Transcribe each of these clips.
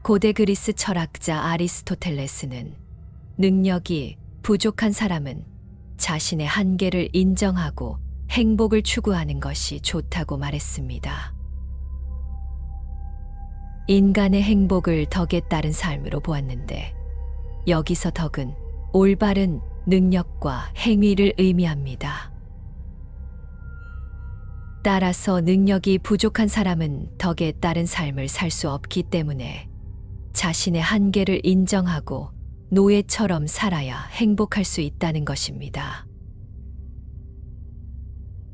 고대 그리스 철학자 아리스토텔레스는 능력이 부족한 사람은 자신의 한계를 인정하고 행복을 추구하는 것이 좋다고 말했습니다. 인간의 행복을 덕에 따른 삶으로 보았는데, 여기서 덕은 올바른 능력과 행위를 의미합니다. 따라서 능력이 부족한 사람은 덕에 따른 삶을 살 수 없기 때문에 자신의 한계를 인정하고 노예처럼 살아야 행복할 수 있다는 것입니다.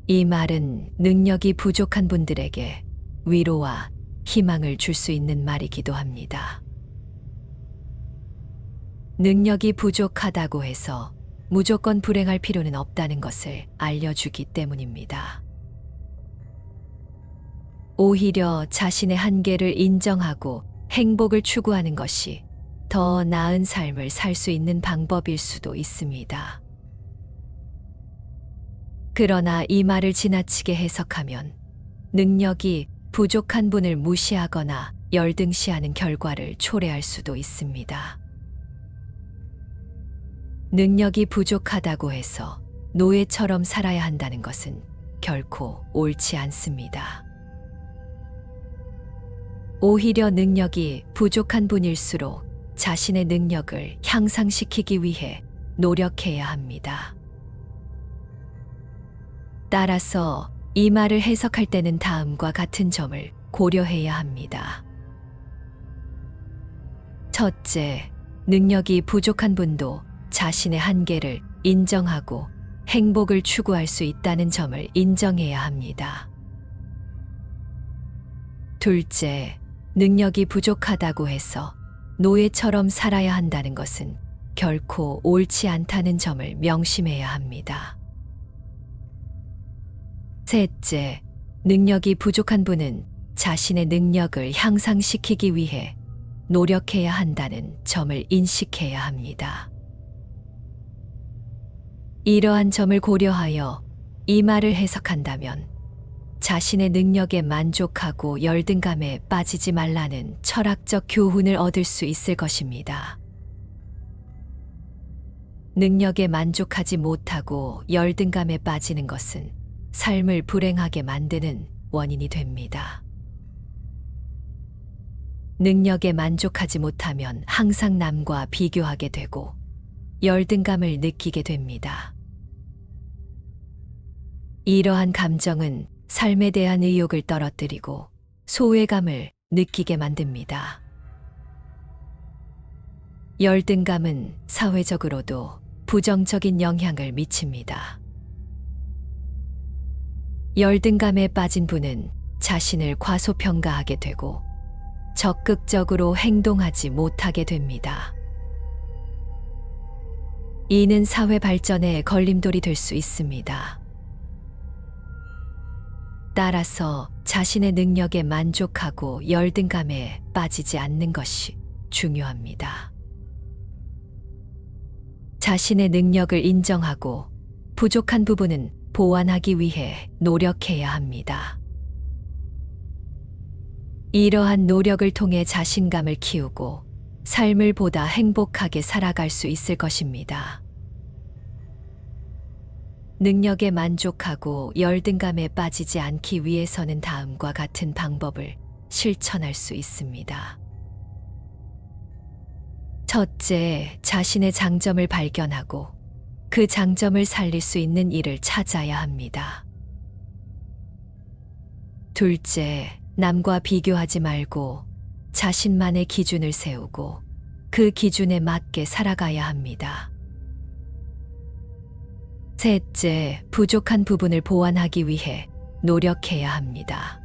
이 말은 능력이 부족한 분들에게 위로와 희망을 줄 수 있는 말이기도 합니다. 능력이 부족하다고 해서 무조건 불행할 필요는 없다는 것을 알려주기 때문입니다. 오히려 자신의 한계를 인정하고 행복을 추구하는 것이 더 나은 삶을 살 수 있는 방법일 수도 있습니다. 그러나 이 말을 지나치게 해석하면 능력이 부족한 분을 무시하거나 열등시하는 결과를 초래할 수도 있습니다. 능력이 부족하다고 해서 노예처럼 살아야 한다는 것은 결코 옳지 않습니다. 오히려 능력이 부족한 분일수록 자신의 능력을 향상시키기 위해 노력해야 합니다. 따라서 이 말을 해석할 때는 다음과 같은 점을 고려해야 합니다. 첫째, 능력이 부족한 분도 자신의 한계를 인정하고 행복을 추구할 수 있다는 점을 인정해야 합니다. 둘째, 능력이 부족하다고 해서 노예처럼 살아야 한다는 것은 결코 옳지 않다는 점을 명심해야 합니다. 셋째, 능력이 부족한 분은 자신의 능력을 향상시키기 위해 노력해야 한다는 점을 인식해야 합니다. 이러한 점을 고려하여 이 말을 해석한다면 자신의 능력에 만족하고 열등감에 빠지지 말라는 철학적 교훈을 얻을 수 있을 것입니다. 능력에 만족하지 못하고 열등감에 빠지는 것은 삶을 불행하게 만드는 원인이 됩니다. 능력에 만족하지 못하면 항상 남과 비교하게 되고 열등감을 느끼게 됩니다. 이러한 감정은 삶에 대한 의욕을 떨어뜨리고 소외감을 느끼게 만듭니다. 열등감은 사회적으로도 부정적인 영향을 미칩니다. 열등감에 빠진 분은 자신을 과소평가하게 되고 적극적으로 행동하지 못하게 됩니다. 이는 사회 발전에 걸림돌이 될 수 있습니다. 따라서 자신의 능력에 만족하고 열등감에 빠지지 않는 것이 중요합니다. 자신의 능력을 인정하고 부족한 부분은 보완하기 위해 노력해야 합니다. 이러한 노력을 통해 자신감을 키우고 삶을 보다 행복하게 살아갈 수 있을 것입니다. 능력에 만족하고 열등감에 빠지지 않기 위해서는 다음과 같은 방법을 실천할 수 있습니다. 첫째, 자신의 장점을 발견하고 그 장점을 살릴 수 있는 일을 찾아야 합니다. 둘째, 남과 비교하지 말고 자신만의 기준을 세우고 그 기준에 맞게 살아가야 합니다. 셋째, 부족한 부분을 보완하기 위해 노력해야 합니다.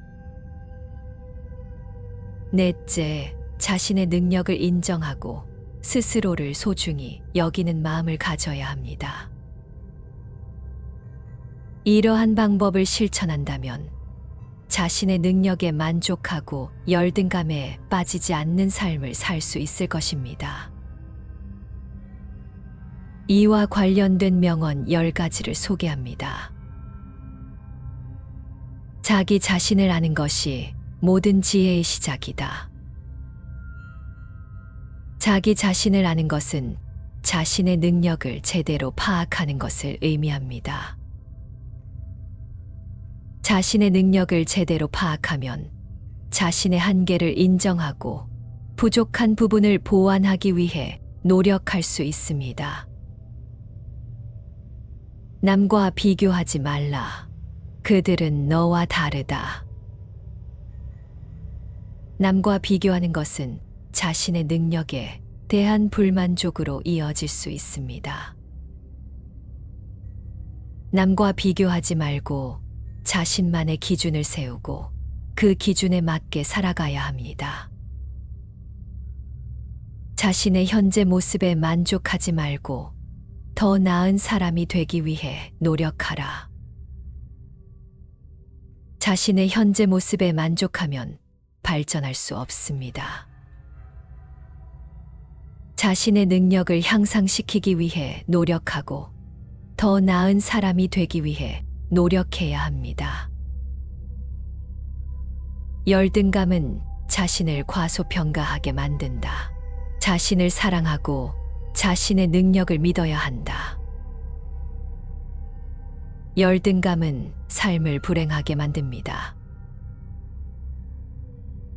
넷째, 자신의 능력을 인정하고 스스로를 소중히 여기는 마음을 가져야 합니다. 이러한 방법을 실천한다면 자신의 능력에 만족하고 열등감에 빠지지 않는 삶을 살 수 있을 것입니다. 이와 관련된 명언 10가지를 소개합니다. 자기 자신을 아는 것이 모든 지혜의 시작이다. 자기 자신을 아는 것은 자신의 능력을 제대로 파악하는 것을 의미합니다. 자신의 능력을 제대로 파악하면 자신의 한계를 인정하고 부족한 부분을 보완하기 위해 노력할 수 있습니다. 남과 비교하지 말라. 그들은 너와 다르다. 남과 비교하는 것은 자신의 능력에 대한 불만족으로 이어질 수 있습니다. 남과 비교하지 말고 자신만의 기준을 세우고 그 기준에 맞게 살아가야 합니다. 자신의 현재 모습에 만족하지 말고 더 나은 사람이 되기 위해 노력하라. 자신의 현재 모습에 만족하면 발전할 수 없습니다. 자신의 능력을 향상시키기 위해 노력하고 더 나은 사람이 되기 위해 노력해야 합니다. 열등감은 자신을 과소평가하게 만든다. 자신을 사랑하고 자신의 능력을 믿어야 한다. 열등감은 삶을 불행하게 만듭니다.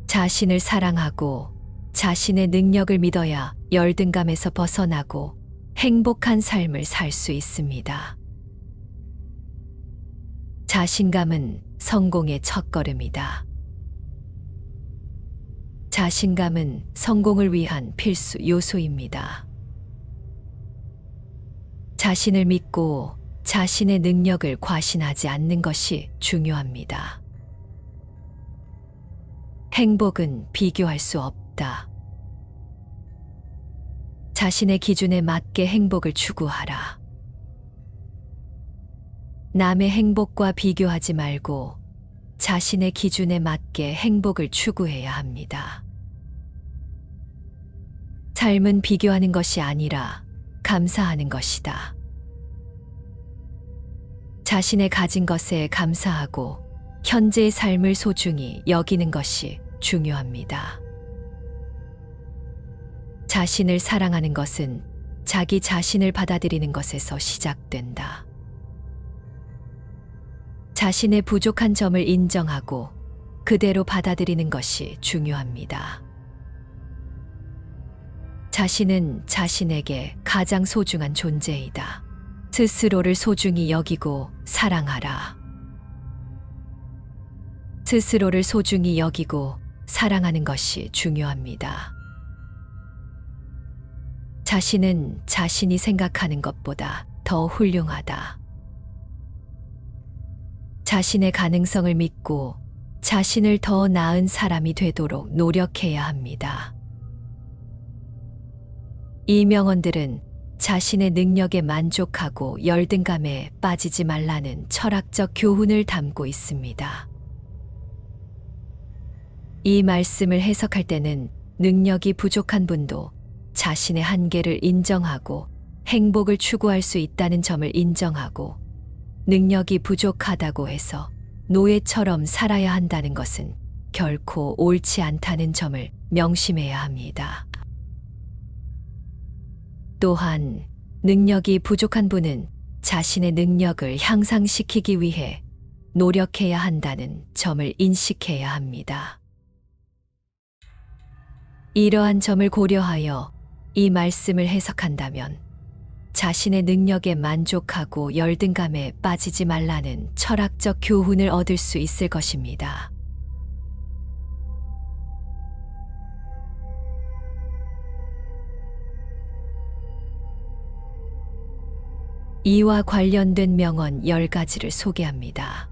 자신을 사랑하고 자신의 능력을 믿어야 열등감에서 벗어나고 행복한 삶을 살 수 있습니다. 자신감은 성공의 첫걸음이다. 자신감은 성공을 위한 필수 요소입니다. 자신을 믿고 자신의 능력을 과신하지 않는 것이 중요합니다. 행복은 비교할 수 없다. 자신의 기준에 맞게 행복을 추구하라. 남의 행복과 비교하지 말고 자신의 기준에 맞게 행복을 추구해야 합니다. 삶은 비교하는 것이 아니라 감사하는 것이다. 자신의 가진 것에 감사하고 현재의 삶을 소중히 여기는 것이 중요합니다. 자신을 사랑하는 것은 자기 자신을 받아들이는 것에서 시작된다. 자신의 부족한 점을 인정하고 그대로 받아들이는 것이 중요합니다. 자신은 자신에게 가장 소중한 존재이다. 스스로를 소중히 여기고 사랑하라. 스스로를 소중히 여기고 사랑하는 것이 중요합니다. 자신은 자신이 생각하는 것보다 더 훌륭하다. 자신의 가능성을 믿고 자신을 더 나은 사람이 되도록 노력해야 합니다. 이 명언들은 자신의 능력에 만족하고 열등감에 빠지지 말라는 철학적 교훈을 담고 있습니다. 이 말씀을 해석할 때는 능력이 부족한 분도 자신의 한계를 인정하고 행복을 추구할 수 있다는 점을 인정하고 능력이 부족하다고 해서 노예처럼 살아야 한다는 것은 결코 옳지 않다는 점을 명심해야 합니다. 또한 능력이 부족한 분은 자신의 능력을 향상시키기 위해 노력해야 한다는 점을 인식해야 합니다. 이러한 점을 고려하여 이 말씀을 해석한다면 자신의 능력에 만족하고 열등감에 빠지지 말라는 철학적 교훈을 얻을 수 있을 것입니다. 이와 관련된 명언 10가지를 소개합니다.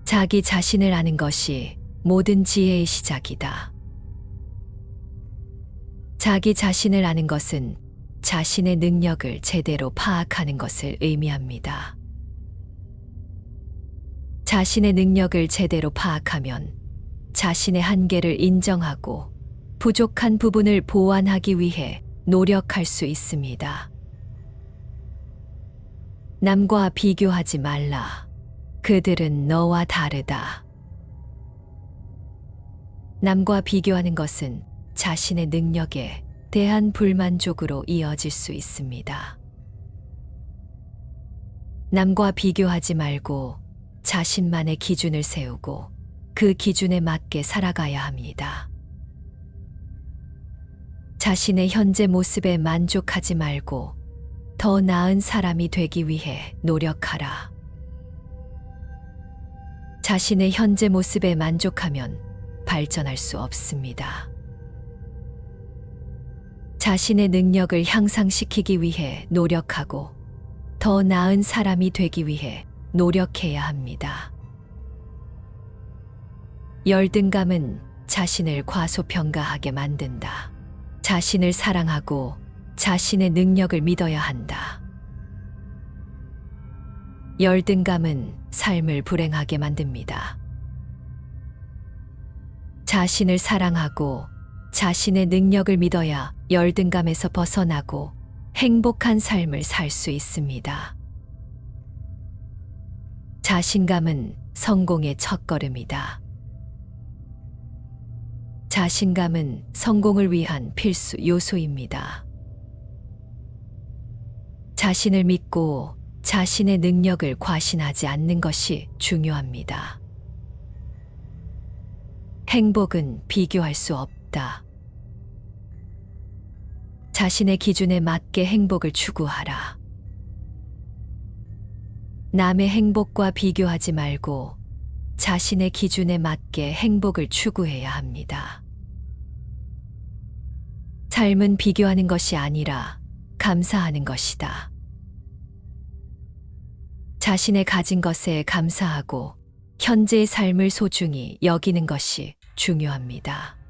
자기 자신을 아는 것이 모든 지혜의 시작이다. 자기 자신을 아는 것은 자신의 능력을 제대로 파악하는 것을 의미합니다. 자신의 능력을 제대로 파악하면 자신의 한계를 인정하고 부족한 부분을 보완하기 위해 노력할 수 있습니다. 남과 비교하지 말라. 그들은 너와 다르다. 남과 비교하는 것은 자신의 능력에 대한 불만족으로 이어질 수 있습니다. 남과 비교하지 말고 자신만의 기준을 세우고 그 기준에 맞게 살아가야 합니다. 자신의 현재 모습에 만족하지 말고 더 나은 사람이 되기 위해 노력하라. 자신의 현재 모습에 만족하면 발전할 수 없습니다. 자신의 능력을 향상시키기 위해 노력하고 더 나은 사람이 되기 위해 노력해야 합니다. 열등감은 자신을 과소평가하게 만든다. 자신을 사랑하고 자신의 능력을 믿어야 한다. 열등감은 삶을 불행하게 만듭니다. 자신을 사랑하고 자신의 능력을 믿어야 열등감에서 벗어나고 행복한 삶을 살 수 있습니다. 자신감은 성공의 첫걸음이다. 자신감은 성공을 위한 필수 요소입니다. 자신을 믿고 자신의 능력을 과신하지 않는 것이 중요합니다. 행복은 비교할 수 없다. 자신의 기준에 맞게 행복을 추구하라. 남의 행복과 비교하지 말고 자신의 기준에 맞게 행복을 추구해야 합니다. 삶은 비교하는 것이 아니라 감사하는 것이다. 자신의 가진 것에 감사하고 현재의 삶을 소중히 여기는 것이 중요합니다.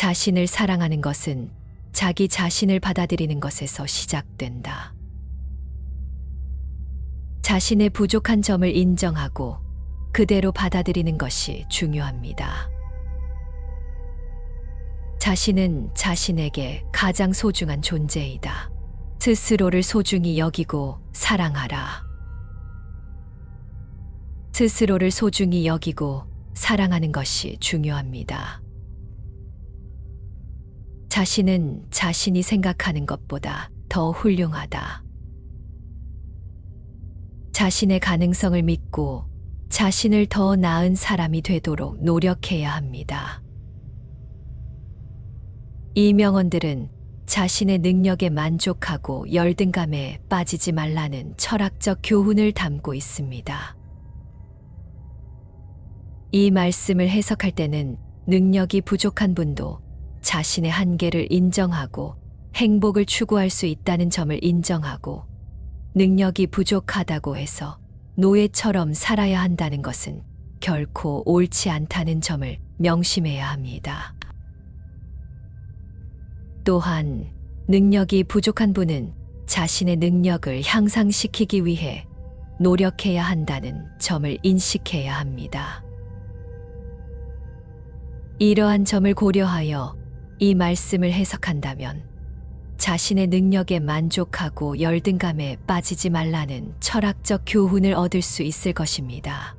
자신을 사랑하는 것은 자기 자신을 받아들이는 것에서 시작된다. 자신의 부족한 점을 인정하고 그대로 받아들이는 것이 중요합니다. 자신은 자신에게 가장 소중한 존재이다. 스스로를 소중히 여기고 사랑하라. 스스로를 소중히 여기고 사랑하는 것이 중요합니다. 자신은 자신이 생각하는 것보다 더 훌륭하다. 자신의 가능성을 믿고 자신을 더 나은 사람이 되도록 노력해야 합니다. 이 명언들은 자신의 능력에 만족하고 열등감에 빠지지 말라는 철학적 교훈을 담고 있습니다. 이 말씀을 해석할 때는 능력이 부족한 분도 자신의 한계를 인정하고 행복을 추구할 수 있다는 점을 인정하고 능력이 부족하다고 해서 노예처럼 살아야 한다는 것은 결코 옳지 않다는 점을 명심해야 합니다. 또한 능력이 부족한 분은 자신의 능력을 향상시키기 위해 노력해야 한다는 점을 인식해야 합니다. 이러한 점을 고려하여 이 말씀을 해석한다면 자신의 능력에 만족하고 열등감에 빠지지 말라는 철학적 교훈을 얻을 수 있을 것입니다.